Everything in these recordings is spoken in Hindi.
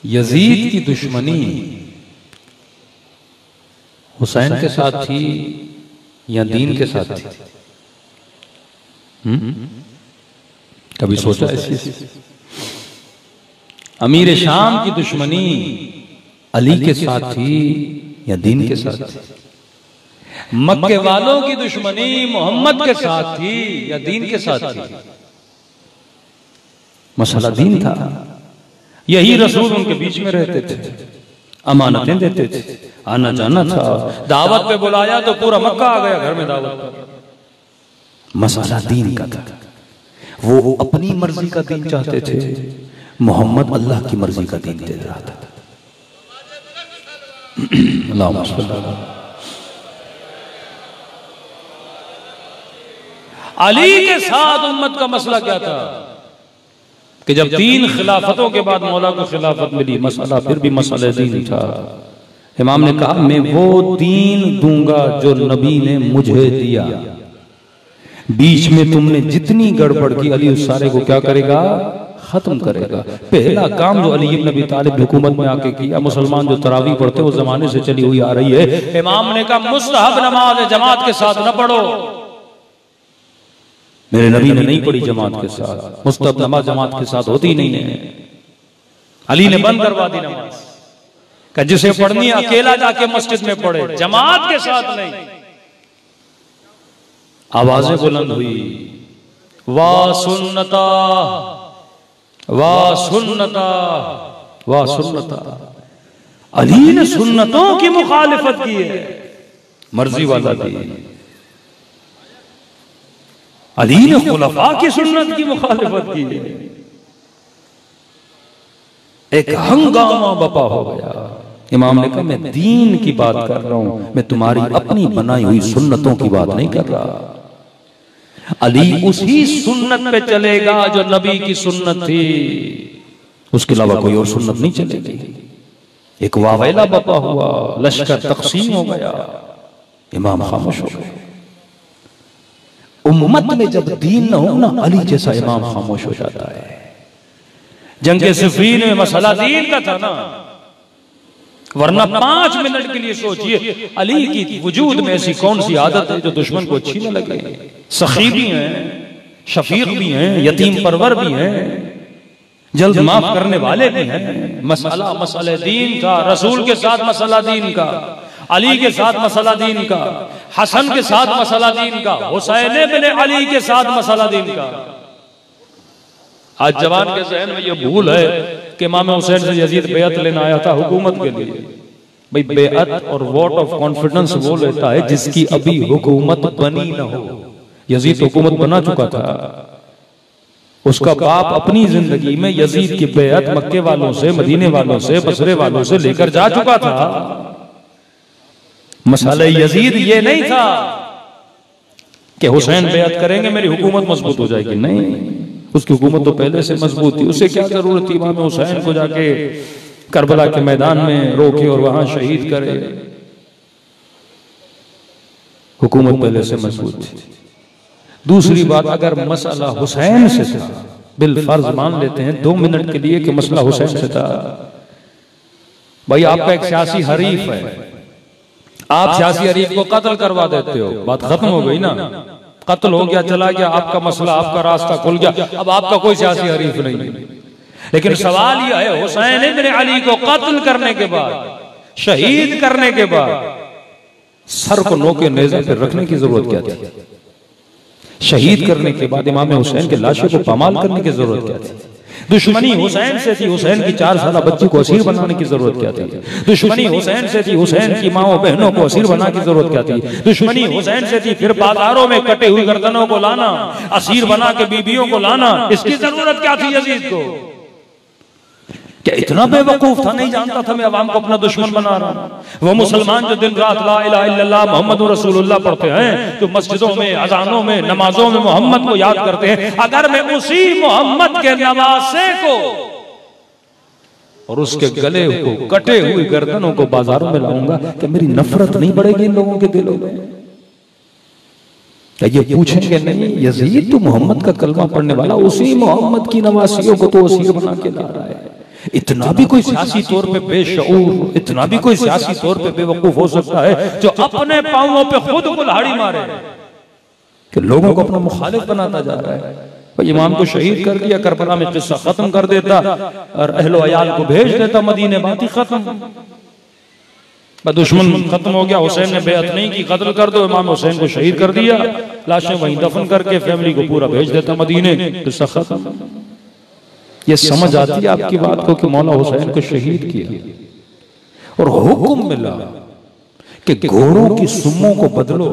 यजीद की दुश्मनी हुसैन के साथ थी या दीन के साथ थी? कभी सोचा ऐसी? अमीर शाम की दुश्मनी अली के साथ थी या दीन के साथ थी? मक्के वालों की दुश्मनी मोहम्मद के साथ थी या दीन के साथ थी? मसला दीन था। यही रसूल उनके बीच में रहते थे, अमानतें देते थे, आना जाना था। दावत पे बुलाया तो पूरा मक्का आ गया घर में दावत पर। मसला दीन का था। वो अपनी मर्जी का दीन चाहते थे, मोहम्मद अल्लाह की मर्जी का दीन दे रहा था। अली के साथ उम्मत का मसला क्या था कि जब 3 खिलाफतों के बाद मौला को खिलाफत मिली, मसला फिर भी मसला दीन था। इमाम ने कहा मैं वो दीन दूंगा जो नबी ने मुझे दिया। बीच में तुमने जितनी गड़बड़ की, अली उस सारे को क्या करेगा? खत्म करेगा। पहला काम जो अली इब्न अबी तालिब हुकूमत में आके किया, मुसलमान जो तरावी पढ़ते वो जमाने से चली हुई आ रही है, इमाम ने कहा मुस्तहब नमाज जमात के साथ न पढ़ो। मेरे नबी ने नहीं पढ़ी जमात के साथ, मुस्तहब नमाज जमात के साथ होती नहीं है। अली ने बंद करवा दी नमाज, कि जिसे पढ़नी है अकेला जाके मस्जिद में पढ़े, जमात के साथ नहीं। आवाजें बुलंद हुई, वाह सुन्नता, वाह सुन्नता, वाह सुन्नता। अली ने सुन्नतों की मुखालिफत की है, मर्जी वाला दीन। अली ने खुलफा की सुन्नत की मुखालिफत की है। एक हंगामा बपा हो गया। इमाम ने कहा मैं दीन की बात कर रहा हूं, मैं तुम्हारी अपनी बनाई हुई सुन्नतों की बात नहीं कर रहा। अली उसी सुन्नत पे चलेगा जो नबी की सुन्नत थी, उसके अलावा कोई और सुन्नत नहीं चलेगी। एक वावेला बपा हुआ, लश्कर तकसीम हो गया, इमाम खामोश हो गए। उम्मत में जब दीन न हो ना, अली जैसा इमाम खामोश हो जाता है। जंग सिफ़ीन में मसला दीन का था ना, वरना 5 मिनट के लिए सोचिए अली की वजूद में ऐसी कौन सी आदत है जो दुश्मन को अच्छी न लगे। सखी भी हैं, शफीक भी हैं, यतीम परवर भी हैं, जल्द माफ करने वाले भी हैं। मसला मसला दीन था। रसूल के साथ मसला दीन का, अली के साथ मसला दीन का, हसन के साथ मसला दीन का, हुसैन इब्न अली के साथ मसला दीन का। आज जवान के ज़हन में यह भूल है कि इमाम हुसैन से यजीद बेअत लेना आया था हुकूमत के लिए। भाई बेअत और वोट ऑफ कॉन्फिडेंस वो लेता है जिसकी अभी हुकूमत बनी न हो। यजीद हुकूमत बना चुका था, उसका बाप अपनी जिंदगी में यजीद की बेअत मक्के वालों से, मदीने वालों से, बसरे वालों से लेकर जा चुका था। मसला यजीद ये नहीं था कि हुसैन बेअत करेंगे मेरी हुकूमत मजबूत हो जाएगी, नहीं। उसकी हुकूमत तो पहले से मजबूत थी। उसे क्या जरूरत थी इमाम हुसैन को जाके करबला के मैदान में रोके और वहां शहीद करे? हुकूमत पहले से मजबूत थी। दूसरी बात, अगर मसला हुसैन से था, बिल फर्ज मान लेते हैं 2 मिनट के लिए कि मसला हुसैन से था। भाई आपका एक सियासी हरीफ है, आप सियासी हरीफ को कत्ल करवा देते हो, बात खत्म हो गई ना। कत्ल हो गया, चला गया, आपका मसला, आपका रास्ता खुल गया, अब आपका कोई सियासी हरीफ नहीं है। लेकिन सवाल यह है, हुसैन इब्न अली को कत्ल करने के बाद, शहीद करने के बाद सर को नोके नेज़े पर रखने की जरूरत क्या थी? शहीद करने के बाद इमाम हुसैन के लाशों को पामाल करने की जरूरत क्या थी? दुश्मनी हुसैन से थी, हुसैन की 4 साल बच्ची को असीर बनाने की जरूरत क्या थी? दुश्मनी हुसैन से थी, हुसैन की माओ बहनों को असीर बनाने की जरूरत क्या थी? दुश्मनी हुसैन से थी, फिर बाजारों में कटे हुई गर्दनों को लाना, असीर बना के बीबियों को लाना, इसकी जरूरत क्या थी यजीद को? क्या इतना बेवकूफ था, नहीं जानता था मैं अवाम को अपना दुश्मन बना रहा हूं? वो मुसलमान जो दिन रात ला इलाहा इल्लल्लाह मुहम्मदुर रसूलुल्लाह पढ़ते हैं, जो मस्जिदों में, अजानों में, नमाजों में मोहम्मद को याद करते हैं, अगर मैं उसी मोहम्मद के नवासे को और उसके गले को, कटे हुई गर्दनों को बाजारों में लाऊंगा, क्या मेरी नफरत नहीं बढ़ेगी इन लोगों के दिलों में? ये पूछेंगे नहीं यजीद तो मोहम्मद का कलमा पढ़ने वाला, उसी मोहम्मद की नवासियों को तो वसीर बना के ला रहा है। इतना भी कोई सियासी तौर पे बेशऊर, इतना भी कोई सियासी तौर पे बेवकूफ हो सकता है जो अपने पांवों पे खुद कुल्हाड़ी मारे कि लोगों को अपना मुखालिफ बनाता जा रहा है। इमाम को शहीद कर दिया, करबला में किस्सा खत्म कर देता और अहलो अयाल को भेज देता मदीने, बात ही खत्म। दुश्मन खत्म हो गया, हुसैन ने बेअत नहीं की, कत्ल कर दो, इमाम हुसैन को शहीद कर दिया, लाशें वहीं दफन करके फैमिली को पूरा भेज देता मदीने, किस्सा खत्म। ये समझ आती है आपकी बात को कि मौला हुसैन को शहीद किया और हुक्म मिला कि घोड़ों की सुम्मों को बदलो।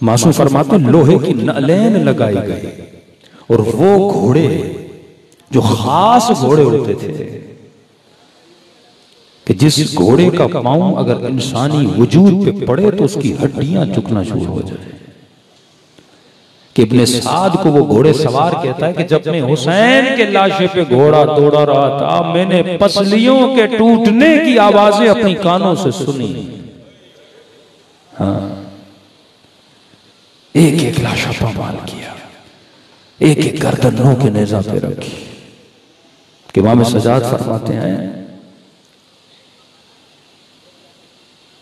मासूम फरमाते लोहे की नलेन लगाई गई और वो घोड़े जो खास घोड़े होते थे कि जिस घोड़े का पांव अगर इंसानी वजूद पे पड़े तो उसकी हड्डियां चुकना शुरू हो जाए। कि इब्ने साद को वो घोड़े सवार कहता है कि जब मैं हुसैन के लाशे पे घोड़ा दौड़ा रहा था, मैंने पसलियों के टूटने की आवाजें अपनी कानों से सुनी। हाँ, एक एक लाशा पामाल किया, एक एक गर्दनों के नेज़ा पे रखी। कि इमाम सजाद फरमाते हैं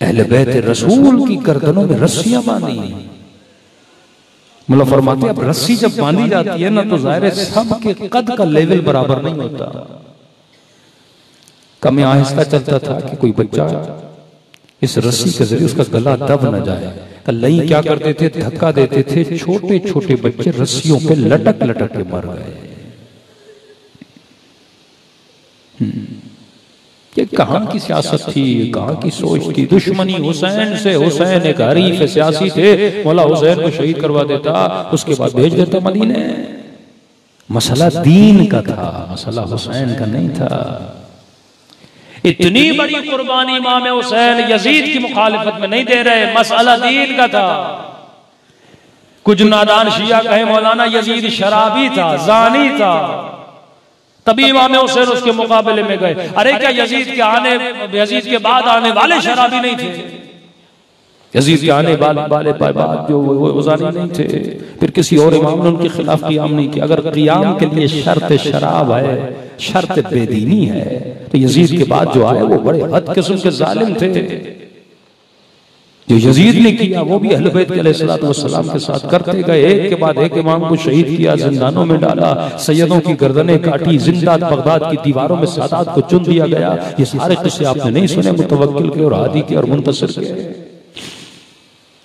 अहले बैत रसूल की गर्दनों में रस्सियां बांधी। मतलब फरमाते हैं अब रस्सी जब बांधी जाती है ना तो जाहिर है सबके कद का लेवल बराबर नहीं होता। कम आहिस्ता चलता था कि कोई बच्चा इस रस्सी के जरिए उसका गला दब न जाए। कल्लई क्या करते थे, धक्का देते थे, छोटे छोटे बच्चे रस्सियों पे लटक लटक के मर गए। ये कहां की सियासत थी, कहां की सोच थी। दुश्मनी हुसैन से, हुसैन एक हरीफ सियासी थे, मौला हुसैन को शहीद करवा देता, उसके बाद भेज देता मदीने। मसला दीन का था, मसला हुसैन का नहीं था। इतनी बड़ी कुर्बानी इमाम हुसैन यजीद की मुखालिफत में नहीं दे रहे, मसला दीन का था। कुछ नादान शिया कहे मौलाना यजीद शराबी था, जानी था, तभी इमाम हुसैन उसके मुकाबले में गए। अरे क्या यजीद के बाद आने वाले शराबी नहीं थे? यजीद के आने वाले बाद जो वो जानी नहीं थे। फिर किसी और इमाम ने उनके खिलाफ क़ियाम नहीं किया। अगर क़ियाम के लिए शर्त शराब है, शर्त बेदीनी है, तो यजीद के बाद जो आए वो बड़े हद किस्म के जालिम थे। जो यजीद ने किया वो भी अहले बैत अलैहिस्सलाम के साथ करते गए। एक के बाद एक इमाम को शहीद किया, जिंदानों में डाला, सैयदों की गर्दनें काटी, जिंदा बगदाद की दीवारों में सादात को चुन दिया गया। ये सारे किस्से आपने नहीं सुने मुतवक्किल के और हादी के और मुंतसिर के?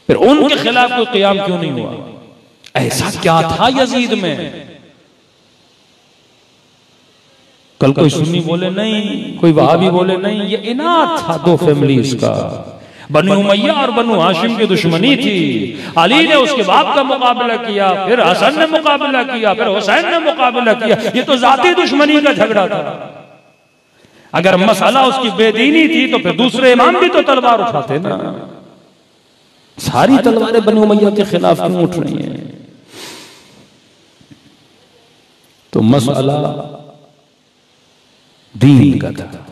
फिर उनके खिलाफ कोई क़ियाम क्यों नहीं हुआ? ऐसा क्या था यजीद में? कल कोई सुन्नी बोले नहीं, कोई वहाबी बोले नहीं, ये इनाद था दो फैमिलीज का। बनु उमय्या और बनु हाशिम की दुश्मनी थी। अली ने उसके बाप का मुकाबला किया, फिर हसन ने मुकाबला किया, फिर हुसैन ने मुकाबला किया। ये तो जाती दुश्मनी का झगड़ा था। अगर मसला उसकी बेदीनी थी तो फिर दूसरे इमाम भी तो तलवार उठाते ना। सारी तलवारें बनु उमय्या के खिलाफ क्यों उठ रही हैं? तो मसला दीन का था।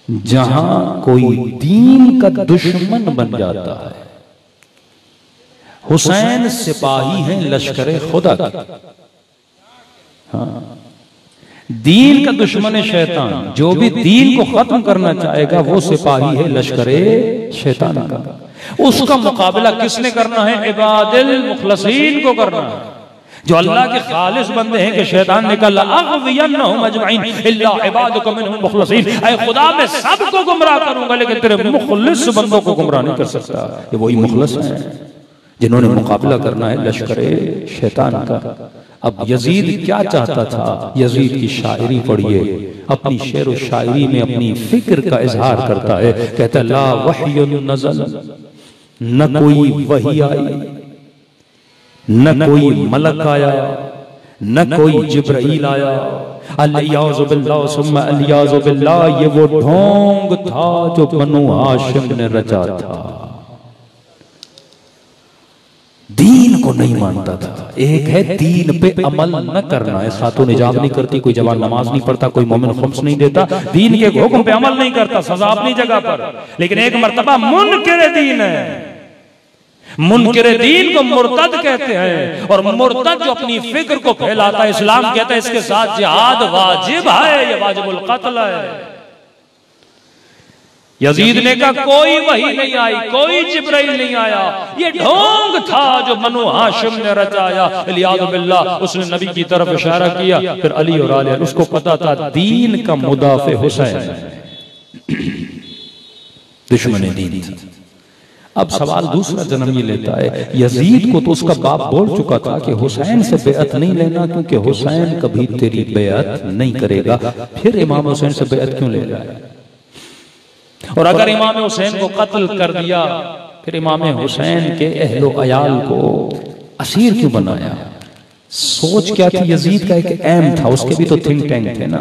जहां कोई दीन का दुश्मन बन जाता है, हुसैन सिपाही हैं लश्करे खुदा का। हाँ, दीन का दुश्मन शैतान, जो भी दीन को खत्म करना चाहेगा वो सिपाही है लश्करे शैतान का। उसका मुकाबला किसने करना है? इबादिल मुखलसीन को करना है, जो अल्लाह के खालिस बंदे हैं। कि शैतान ने कहा अग़वियन्नहुम अजमईन इल्ला इबादका मिनहुम मुखलसीन, ऐ खुदा मैं सबको गुमराह करूंगा लेकिन तेरे मुखलिस बंदों को गुमराह नहीं कर सकता। ये वही मुखलिस हैं जिन्होंने मुकाबला करना है लश्करे शैतान का। अब यजीद क्या चाहता था? यजीद की शायरी पढ़िए, अपनी शेर व शायरी में अपनी फिक्र का इजहार करता है। कहता ला वह्युन नज़ल, न कोई वही आई, न कोई मलक आया, न कोई जिब्राइल आया। अलियाज़ु बिल्लाह सुम्मा अलियाज़ु बिल्लाह, ये वो ढोंग था जो बनु हाशिम ने रचा था। दीन को नहीं मानता था। एक है दीन पे अमल न करना है, खातून हिजाब नहीं करती, कोई जवान नमाज नहीं पढ़ता, कोई मोमिन खुम्स नहीं देता, दीन के हुक्म पे अमल नहीं करता, सजा अपनी जगह पर। लेकिन एक मर्तबा मुनकिर दीन है, मुनकिर दीन को मुर्तद कहते हैं, और मुर्तद जो अपनी फिक्र को फैलाता है, इस्लाम कहता है इसके साथ जिहाद वाजिब है, ये वाजिबुल कत्ल है। यजीद ने कहा कोई वही नहीं आई, कोई जिब्राइल नहीं आया, ये ढोंग था जो बनु हाशिम ने रचाया। इलियाज़ बिल्लाह, उसने नबी की तरफ इशारा किया। फिर अली और आले, उसको पता था दीन का मुदाफ़े हुसैन, दुश्मन दीन था। अब सवाल दूसरा जन्म ये लेता है, यजीद को तो उसका बाप बोल चुका था कि हुसैन से बेअत नहीं लेना, क्योंकि हुसैन कभी तेरी बेअत नहीं करेगा। फिर इमाम हुसैन से बेअत क्यों ले रहा है? और अगर इमाम हुसैन को कत्ल कर दिया, फिर इमाम हुसैन के अहलो अयाल को असीर क्यों बनाया? सोच क्या थी यजीद का? एक एम था, उसके भी तो थिंक टैंक थे ना।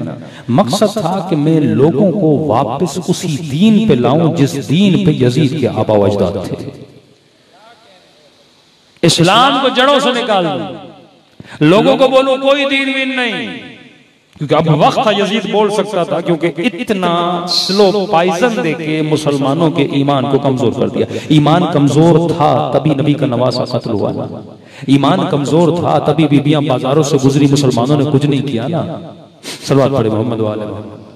मकसद था कि मैं लोगों को वापस उसी दीन पे लाऊं जिस दीन पे यजीद के आबा व अजदाद थे। इस्लाम को जड़ों से निकाल दूं, लोगों को बोलूं कोई दीन वीन नहीं, क्योंकि अब वक्त था यजीद बोल सकता था, क्योंकि इतना स्लो पॉइजन देके मुसलमानों के ईमान को कमजोर कर दिया। ईमान कमजोर था तभी नबी का नवासा कत्ल हुआ ना। ईमान कमजोर था तभी बीबियां बाजारों से गुजरी, मुसलमानों ने कुछ नहीं किया ना। सल्लल्लाहु अलैहि मोहम्मद वाले मोहम्मद।